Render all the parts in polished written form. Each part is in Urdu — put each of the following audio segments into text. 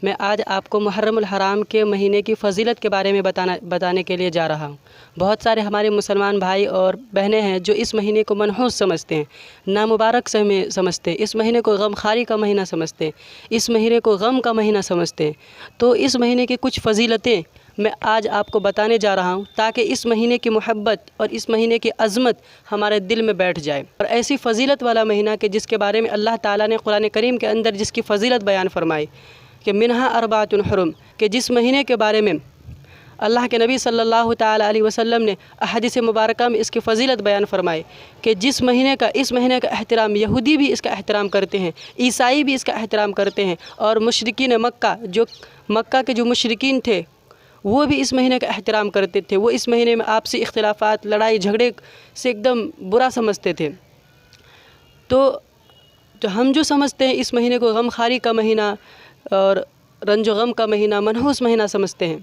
میں آج آپ کو محرم الحرام کے مہینے کی فضیلت کے بارے میں بتانے کے لیے جا رہا ہوں۔ بہت سارے ہمارے مسلمان بھائی اور بہنیں ہیں جو اس مہینے کو منحوس سمجھتے ہیں، نامبارک سمجھتے ہیں، اس مہینے کو غم خواری کا مہینہ سمجھتے ہیں، اس مہینے کو غم کا مہینہ سمجھتے ہیں۔ تو اس مہینے کی کچھ فضیلتیں میں آج آپ کو بتانے جا رہا ہوں تاکہ اس مہینے کی محبت اور اس مہینے کی عظمت ہمارے دل میں بیٹھ جائے۔ اور ایسی فضیلت والا مہینہ کہ جس کے بارے میں اللہ تعالیٰ نے قرآن کریم کے اندر جس کی فضیلت بیان فرمائی کہ منہا اربعۃ حرم، کہ جس مہینے کے بارے میں اللہ کے نبی صلی اللہ تعالیٰ علیہ وسلم نے احادیث مبارکہ میں اس کی فضیلت بیان فرمائی کہ اس مہینے کا احترام یہودی بھی اس کا احترام کرتے ہیں، عیسائی بھی اس کا احترام کرتے ہیں، اور مشرکین مکہ کے جو مشرکین تھے وہ بھی اس مہینے کا احترام کرتے تھے۔ وہ اس مہینے میں آپسی اختلافات، لڑائی جھگڑے سے ایک دم برا سمجھتے تھے۔ تو ہم جو سمجھتے ہیں اس مہینے کو غم خواری کا مہینہ اور رنج و غم کا مہینہ، منحوس مہینہ سمجھتے ہیں،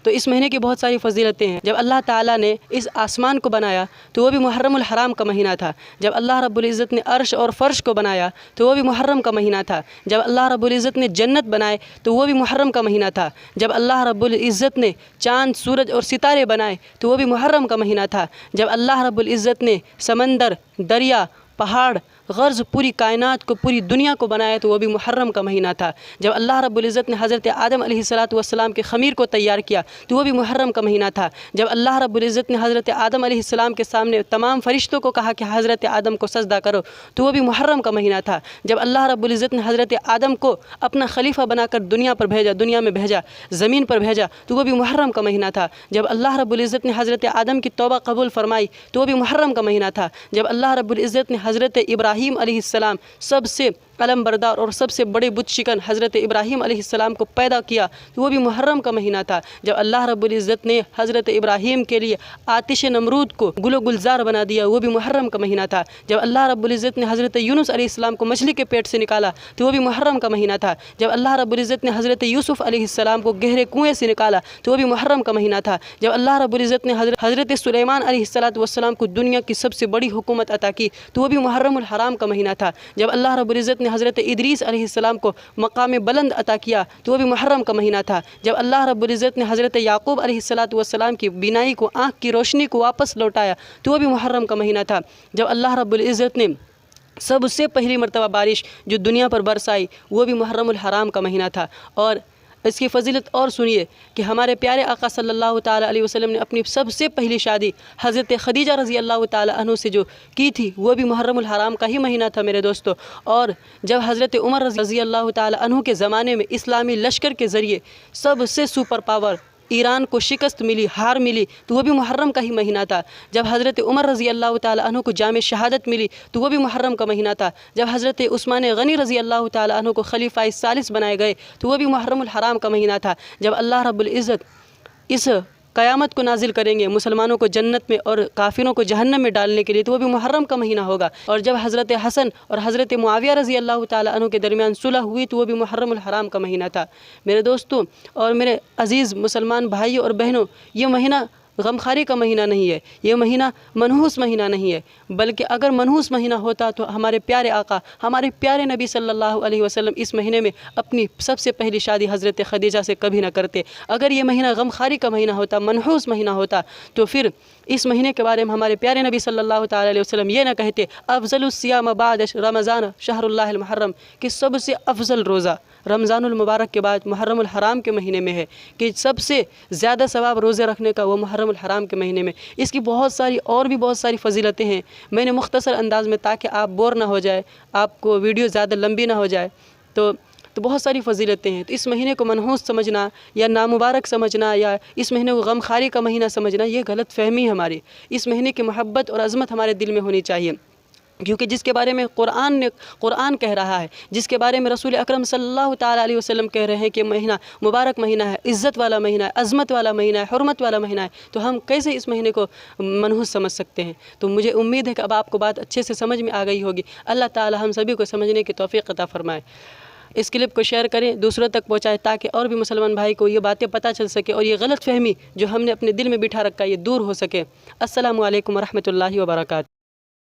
تو اس مہینے کی بہت ساری فضیلتیں ہیں۔ جب اللہ تعالیٰ نے اس آسمان کو بنایا تو وہ بھی محرم الحرام کا مہینہ تھا۔ جب اللہ رب العزت نے عرش اور فرش کو بنایا تو وہ بھی محرم کا مہینہ تھا۔ جب اللہ رب العزت نے جنت بنائے تو وہ بھی محرم کا مہینہ تھا۔ جب اللہ رب العزت نے چاند، سورج اور ستارے بنائے تو وہ بھی محرم کا مہینہ تھا۔ جب اللہ رب العزت نے سمندر، دریا، پہاڑ، غرض پوری کائنات کو، پوری دنیا کو بنایا تو وہ بھی محرم کا مہینہ تھا۔ جب اللہ رب العزت نے حضرت آدم علیہ السلام کے خمیر کو تیار کیا تو وہ بھی محرم کا مہینہ تھا۔ جب اللہ رب العزت نے حضرت آدم علیہ السلام کے سامنے تمام فرشتوں کو کہا کہ حضرت آدم کو سجدہ کرو تو وہ بھی محرم کا مہینہ تھا۔ جب اللہ رب العزت نے حضرت آدم کو اپنا خلیفہ بنا کر دنیا میں بھیجا، زمین پر بھیجا تو وہ بھی محرم کا مہینہ تھا۔ جب اللہ رب العزت نے حضرت آدم کی توبہ قبول فرمائی تو وہ بھی محرم کا مہینہ تھا۔ جب اللہ رب العزت نے حضرت ابراہیم علیہ السلام، سب سے علم بردار اور سب سے بڑے بت شکن حضرت ابراہیم علیہ السلام کو پیدا کیا تو وہ بھی محرم کا مہینہ تھا۔ جب اللہ رب العزت نے حضرت ابراہیم کے لیے آتش نمرود کو گل و گلزار بنا دیا وہ بھی محرم کا مہینہ تھا۔ جب اللہ رب العزت نے حضرت یونس علیہ السلام کو مچھلی کے پیٹ سے نکالا تو وہ بھی محرم کا مہینہ تھا۔ جب اللہ رب العزت نے حضرت یوسف علیہ السلام کو گہرے کنویں سے نکالا تو وہ بھی محرم کا مہینہ تھا۔ جب اللہ رب العزت نے حضرت سلیمان علیہ السلام کو دنیا کی سب سے بڑی حکومت عطا کی تو وہ بھی محرم الحرام کا مہینہ تھا۔ جب اللہ رب العزت نے حضرت ادریس علیہ السلام کو مقام بلند عطا کیا تو وہ بھی محرم کا مہینہ تھا۔ جب اللہ رب العزت نے حضرت یعقوب علیہ السلام کی بینائی کو، آنکھ کی روشنی کو واپس لوٹایا تو وہ بھی محرم کا مہینہ تھا۔ جب اللہ رب العزت نے سب سے پہلی مرتبہ بارش جو دنیا پر برسائی وہ بھی محرم الحرام کا مہینہ تھا۔ اور اس کی فضیلت اور سنیے کہ ہمارے پیارے آقا صلی اللہ تعالیٰ علیہ وسلم نے اپنی سب سے پہلی شادی حضرت خدیجہ رضی اللہ تعالیٰ عنہ سے جو کی تھی وہ بھی محرم الحرام کا ہی مہینہ تھا میرے دوستو۔ اور جب حضرت عمر رضی اللہ تعالیٰ عنہ کے زمانے میں اسلامی لشکر کے ذریعے سب سے سپر پاور ایران کو شکست ملی، ہار ملی تو وہ بھی محرم کا ہی مہینہ تھا۔ جب حضرت عمر رضی اللہ تعالیٰ عنہ کو جامع شہادت ملی تو وہ بھی محرم کا مہینہ تھا۔ جب حضرت عثمان غنی رضی اللہ تعالیٰ عنہ کو خلیفہ ثالث بنائے گئے تو وہ بھی محرم الحرام کا مہینہ تھا۔ جب اللہ رب العزت اس قیامت کو نازل کریں گے مسلمانوں کو جنت میں اور کافروں کو جہنم میں ڈالنے کے لیے تو وہ بھی محرم کا مہینہ ہوگا۔ اور جب حضرت حسن اور حضرت معاویہ رضی اللہ تعالیٰ عنہ کے درمیان صلح ہوئی تو وہ بھی محرم الحرام کا مہینہ تھا۔ میرے دوستوں اور میرے عزیز مسلمان بھائیوں اور بہنوں، یہ مہینہ غم خواری کا مہینہ نہیں ہے، یہ مہینہ منحوس مہینہ نہیں ہے، بلکہ اگر منحوس مہینہ ہوتا تو ہمارے پیارے آقا، ہمارے پیارے نبی صلی اللہ علیہ وسلم اس مہینے میں اپنی سب سے پہلی شادی حضرت خدیجہ سے کبھی نہ کرتے۔ اگر یہ مہینہ غم خواری کا مہینہ ہوتا، منحوس مہینہ ہوتا تو پھر اس مہینے کے بارے میں ہمارے پیارے نبی صلی اللہ تعالیٰ علیہ وسلم یہ نہ کہتے افضل الصیام بعد رمضان شہر اللہ المحرم، کہ سب سے افضل روزہ رمضان المبارک کے بعد محرم الحرام کے مہینے میں ہے، کہ سب سے زیادہ ثواب روزے رکھنے کا وہ محرم الحرام کے مہینے میں۔ اس کی بہت ساری فضیلتیں ہیں، میں نے مختصر انداز میں تاکہ آپ بور نہ ہو جائے، آپ کو ویڈیو زیادہ لمبی نہ ہو جائے تو بہت ساری فضیلتیں ہیں۔ تو اس مہینے کو منحوس سمجھنا یا نامبارک سمجھنا یا اس مہینے کو غم خواری کا مہینہ سمجھنا یہ غلط فہمی ہے ہماری۔ اس مہینے کی محبت اور عظمت ہمارے دل میں ہونی چاہیے، کیونکہ جس کے بارے میں قرآن کہہ رہا ہے، جس کے بارے میں رسول اکرم صلی اللہ تعالیٰ علیہ وسلم کہہ رہے ہیں کہ مہینہ مبارک مہینہ ہے، عزت والا مہینہ ہے، عظمت والا مہینہ ہے، حرمت والا مہینہ ہے، تو ہم کیسے اس مہینے کو منحوس سمجھ سکتے ہیں؟ تو مجھے امید ہے کہ اب آپ کو بات اچھے سے سمجھ میں آ گئی ہوگی۔ اللہ تعالیٰ ہم سبھی کو سمجھنے کی توفیق عطا فرمائے۔ اس کلپ کو شیئر کریں، دوسروں تک پہنچائیں تاکہ اور بھی مسلمان بھائی کو یہ باتیں پتہ چل سکے اور یہ غلط فہمی جو ہم نے اپنے دل میں بٹھا رکھا ہے یہ دور ہو سکے۔ السلام علیکم ورحمۃ اللہ وبرکاتہ۔